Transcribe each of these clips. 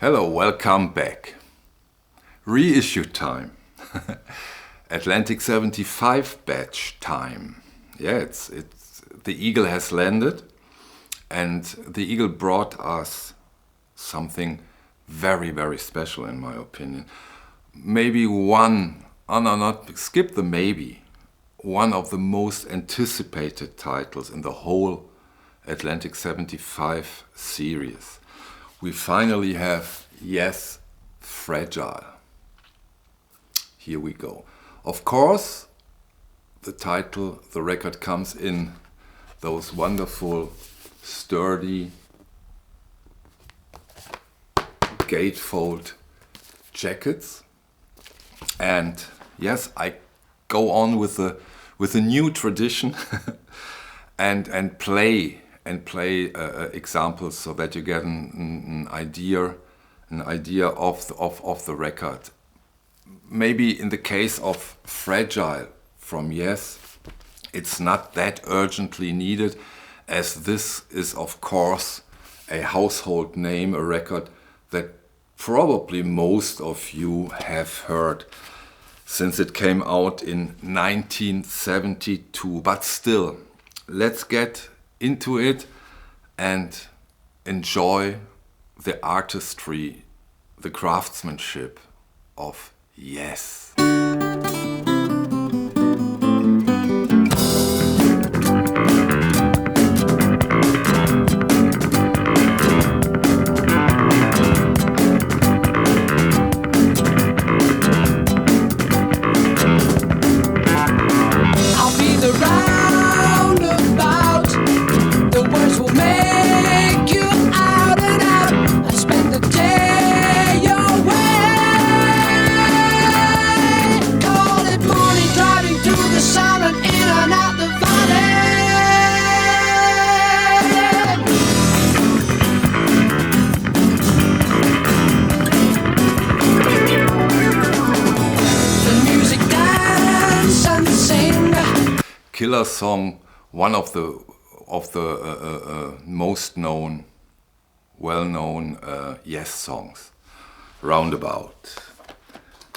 Hello, welcome back. Reissue time. Atlantic 75 batch time. Yeah, it's the Eagle has landed, and the Eagle brought us something very, very special in my opinion. Maybe one of the most anticipated titles in the whole Atlantic 75 series. We finally have Yes, Fragile. Here we go. Of course, the record comes in those wonderful, sturdy, gatefold jackets. And yes, I go on with a new tradition and play examples so that you get an idea of the record. Maybe in the case of Fragile from Yes, it's not that urgently needed, as this is of course a household name, a record that probably most of you have heard since it came out in 1972. But still, let's get into it and enjoy the artistry, the craftsmanship of Yes. Killer song, one of the most known, well-known Yes songs, roundabout.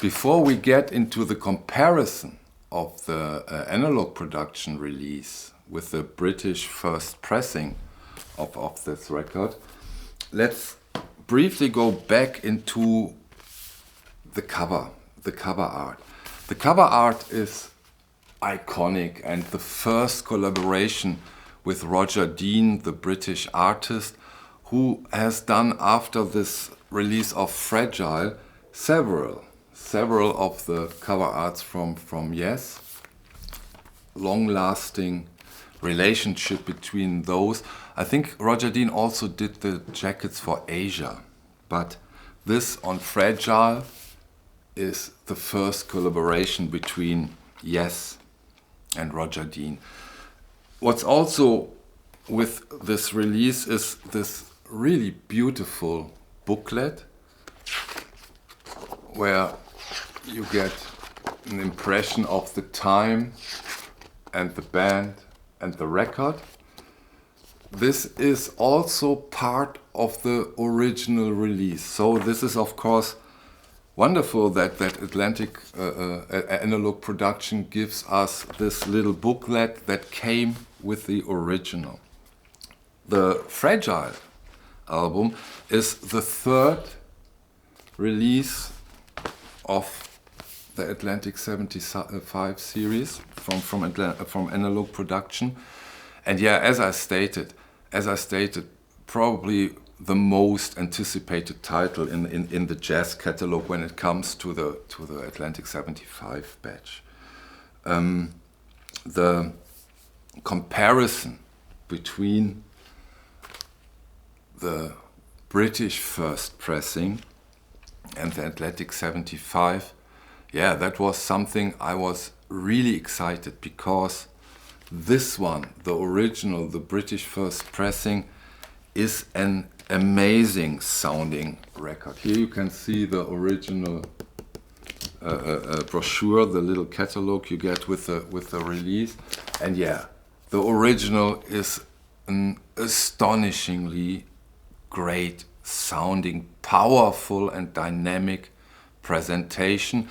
Before we get into the comparison of the analog production release with the British first pressing of this record, let's briefly go back into the cover art. The cover art is iconic, and the first collaboration with Roger Dean, the British artist, who has done after this release of Fragile several of the cover arts from Yes. Long-lasting relationship between those. I think Roger Dean also did the jackets for Asia, but this on Fragile is the first collaboration between Yes and Roger Dean. What's also with this release is this really beautiful booklet where you get an impression of the time and the band and the record. This is also part of the original release. So this is of course wonderful that Atlantic Analog Production gives us this little booklet that came with the original. The Fragile album is the third release of the Atlantic 75 series from Analog Production. And yeah, as I stated, probably the most anticipated title in the jazz catalog when it comes to the Atlantic 75 batch. The comparison between the British first pressing and the Atlantic 75, yeah, that was something I was really excited, because this one, the original, the British first pressing, is an amazing sounding record. Here you can see the original brochure, the little catalog you get with the release, and yeah, the original is an astonishingly great sounding powerful and dynamic presentation.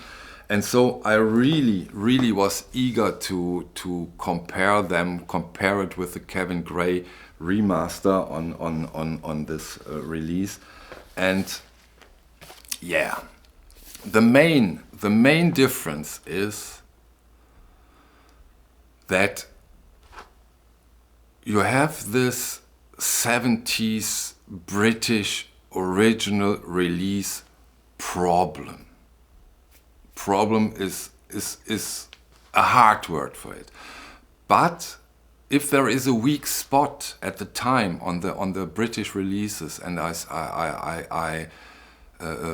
And so I really was eager to compare it with the Kevin Gray remaster on this release. And yeah, the main difference is that you have this 70s British original release problem. Problem is a hard word for it. But if there is a weak spot at the time on the British releases, and I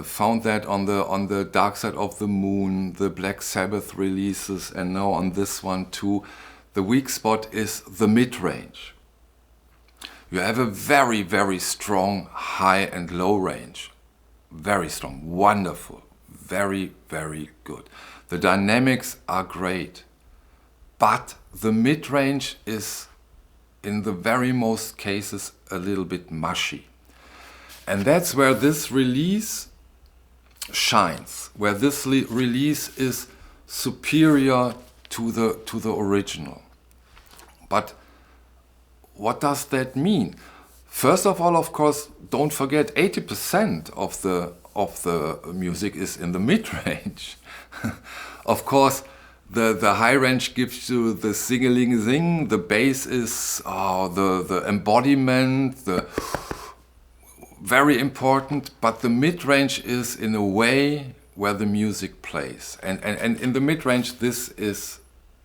found that on the Dark Side of the Moon, the Black Sabbath releases, and now on this one too, the weak spot is the mid-range. You have a very strong high and low range. Very strong, wonderful, very good. The dynamics are great, but the mid-range is, in the very most cases, a little bit mushy. And that's where this release shines, where this release is superior to the original. But what does that mean? First of all, of course, don't forget 80% of the music is in the mid-range. Of course, the high range gives you the sing-a-ling-zing, the bass is the embodiment, the very important, but the mid-range is in a way where the music plays. And in the mid-range, this is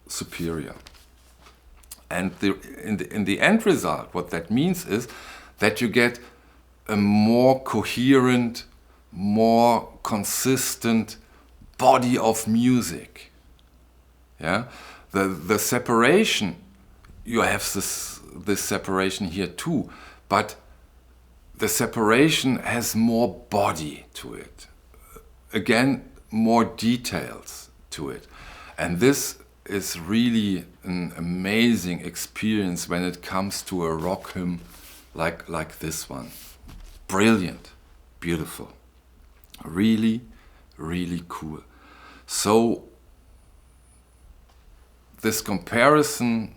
superior. And in the end result, what that means is that you get a more coherent, more consistent body of music. Yeah, the separation, you have this separation here too, but the separation has more body to it. Again, more details to it. And this is really an amazing experience when it comes to a rock hymn like this one. Brilliant, beautiful, really cool. So this comparison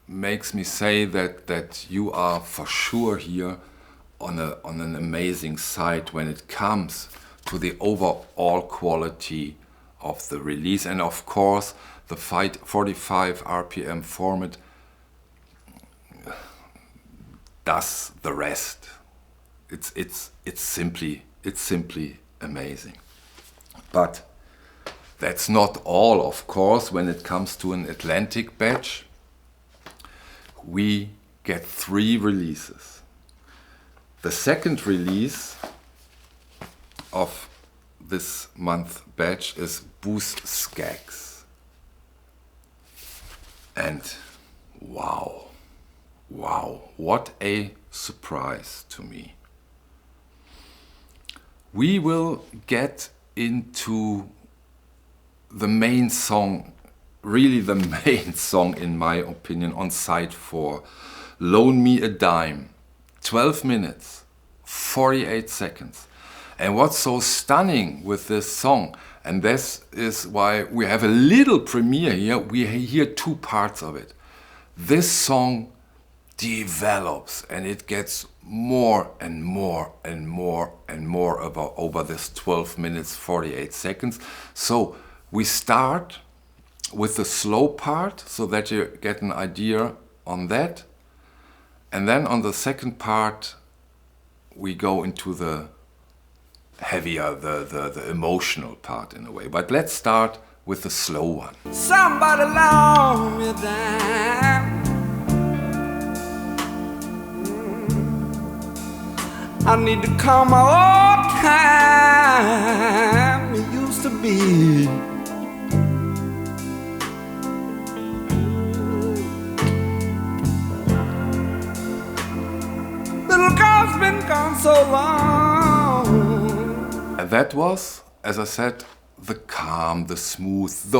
makes me say that you are for sure here on an amazing side when it comes to the overall quality of the release. And of course, the 45 RPM format does the rest. It's simply amazing. But that's not all, of course. When it comes to an Atlantic batch, we get 3 releases. The second release of this month batch is Boost Skaggs. And wow, what a surprise to me. We will get into the main song, really the main song in my opinion, on side 4, Loan Me a Dime, 12 minutes, 48 seconds. And what's so stunning with this song, and this is why we have a little premiere here, we hear 2 parts of it. This song develops and it gets more and more over this 12 minutes, 48 seconds. So we start with the slow part so that you get an idea on that. And then on the second part, we go into the heavier, the emotional part in a way. But let's start with the slow one. Somebody loan me a dime. I need to call my old time it used to be. Little girl's been gone so long. And that was, as I said, the calm, the smooth, the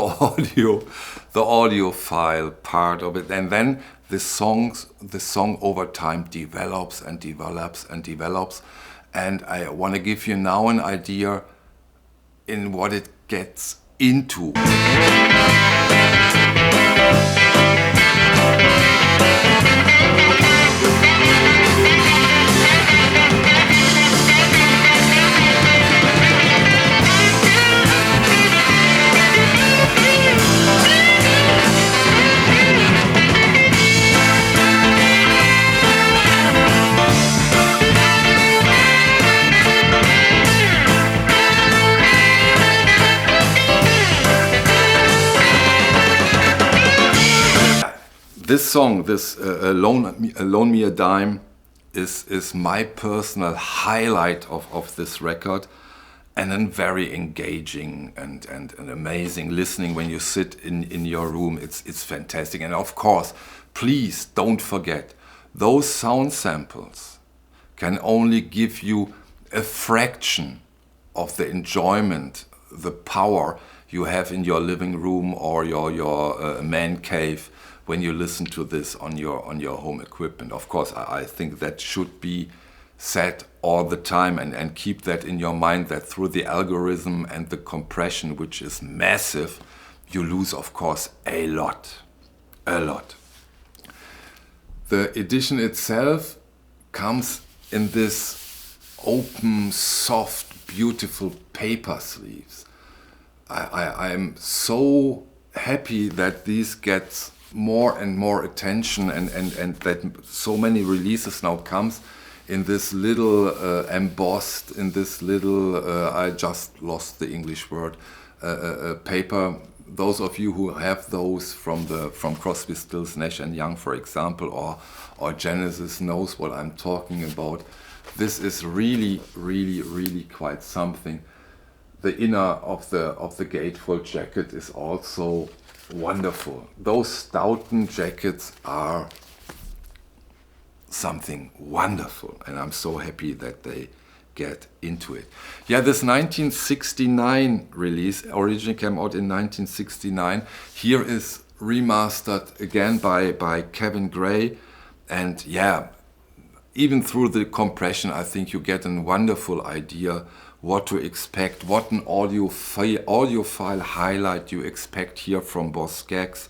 audiophile part of it. And then the song over time develops and develops and develops. and I want to give you now an idea in what it gets into. This song, this Loan Me a Dime, is my personal highlight of this record, and then very engaging and amazing listening when you sit in your room. It's fantastic. And of course, please don't forget, those sound samples can only give you a fraction of the enjoyment, the power you have in your living room or your man cave when you listen to this on your home equipment. Of course, I think that should be said all the time, and keep that in your mind, that through the algorithm and the compression, which is massive, you lose, of course, a lot. The edition itself comes in this open, soft, beautiful paper sleeves. I'm so happy that these get more and more attention, and that so many releases now comes in this little embossed, in this little I just lost the English word, paper. Those of you who have those from Crosby, Stills, Nash and Young, for example, or Genesis knows what I'm talking about. This is really quite something. The inner of the gatefold jacket is also wonderful. Those Stoughton jackets are something wonderful, and I'm so happy that they get into it. Yeah, this 1969 release originally came out in 1969. Here is remastered again by Kevin Gray, and yeah, even through the compression, I think you get a wonderful idea what to expect, what an audiophile highlight you expect here from Boz Scaggs,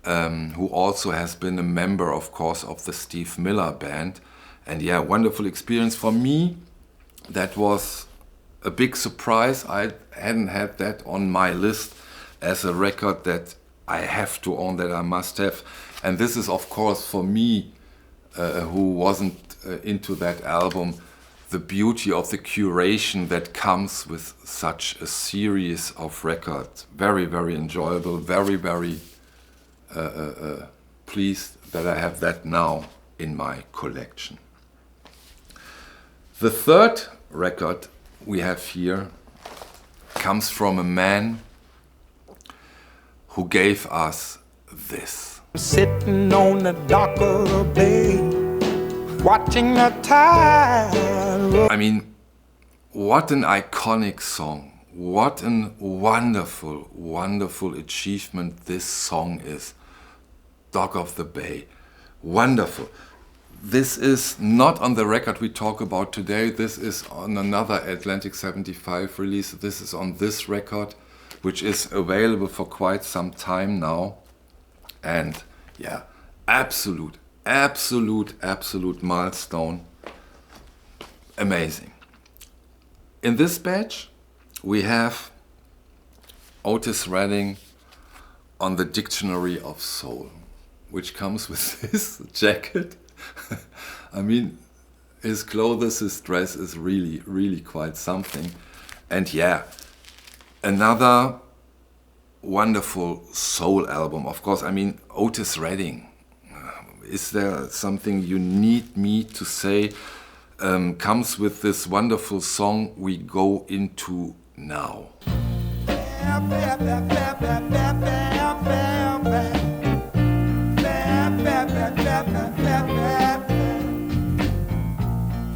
who also has been a member, of course, of the Steve Miller Band. And yeah, wonderful experience for me. That was a big surprise. I hadn't had that on my list as a record that I have to own, that I must have. And this is, of course, for me, who wasn't into that album, the beauty of the curation that comes with such a series of records. Very enjoyable, very pleased that I have that now in my collection. The third record we have here comes from a man who gave us this. Sitting on the dock of the bay, watching the tide. I mean, what an iconic song. What a wonderful achievement this song is. Dock of the Bay. Wonderful. This is not on the record we talk about today. This is on another Atlantic 75 release. This is on this record, which is available for quite some time now. And yeah, absolute milestone. Amazing. In this batch, we have Otis Redding on the Dictionary of Soul, which comes with this jacket. I mean, his clothes, his dress is really quite something. And yeah, another wonderful soul album. Of course, I mean, Otis Redding. Is there something you need me to say? Comes with this wonderful song we go into now.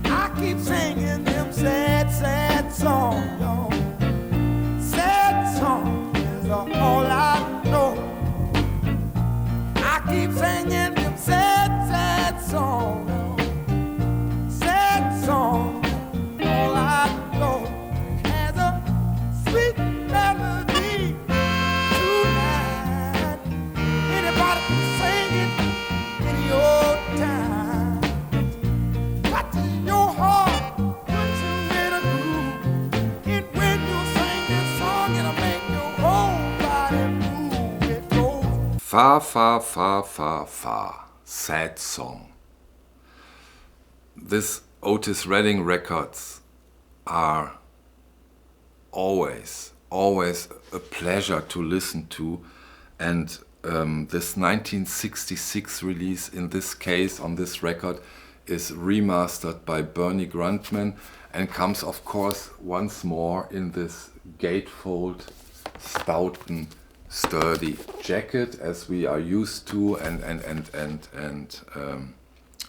I keep singing them sad songs. Sad songs is all I know. I keep singing them sad songs. Sad songs Far, far, far, far, far. Sad song. This Otis Redding records are always a pleasure to listen to, and this 1966 release in this case on this record is remastered by Bernie Grundman and comes of course once more in this gatefold Stouten sturdy jacket as we are used to, and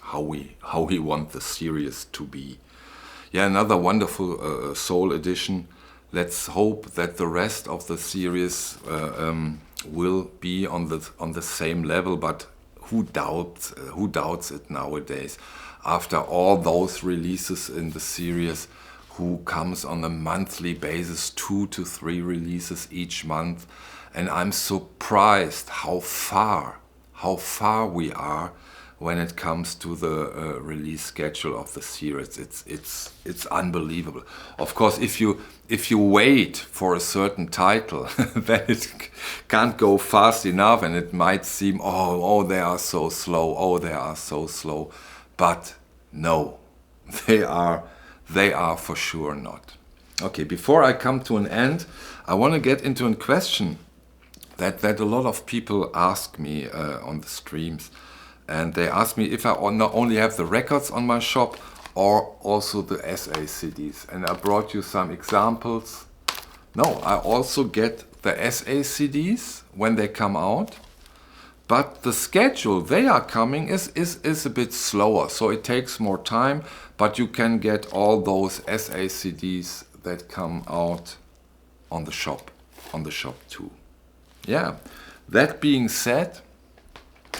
how we want the series to be. Yeah, another wonderful soul edition. Let's hope that the rest of the series will be on the same level, but who doubts it nowadays? After all those releases in the series, who comes on a monthly basis, 2 to 3 releases each month, and I'm surprised how far we are when it comes to the release schedule of the series. It's unbelievable. Of course, if you wait for a certain title, then it can't go fast enough, and it might seem, oh they are so slow. But no, they are for sure not. Okay, before I come to an end, I want to get into a question that a lot of people ask me on the streams. And they ask me if I not only have the records on my shop or also the SA CDs. And I brought you some examples. No, I also get the SA CDs when they come out. But the schedule they are coming is a bit slower. So it takes more time. But you can get all those SA CDs that come out on the shop too. Yeah, that being said,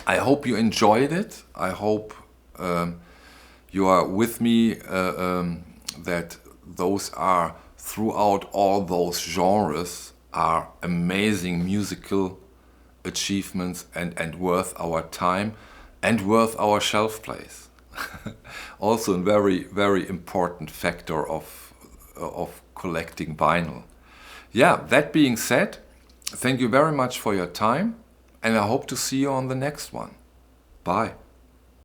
I hope you enjoyed it. I hope you are with me that those are, throughout all those genres, are amazing musical achievements and worth our time and worth our shelf place. Also a very, very important factor of collecting vinyl. Yeah, that being said, thank you very much for your time. And I hope to see you on the next one. Bye.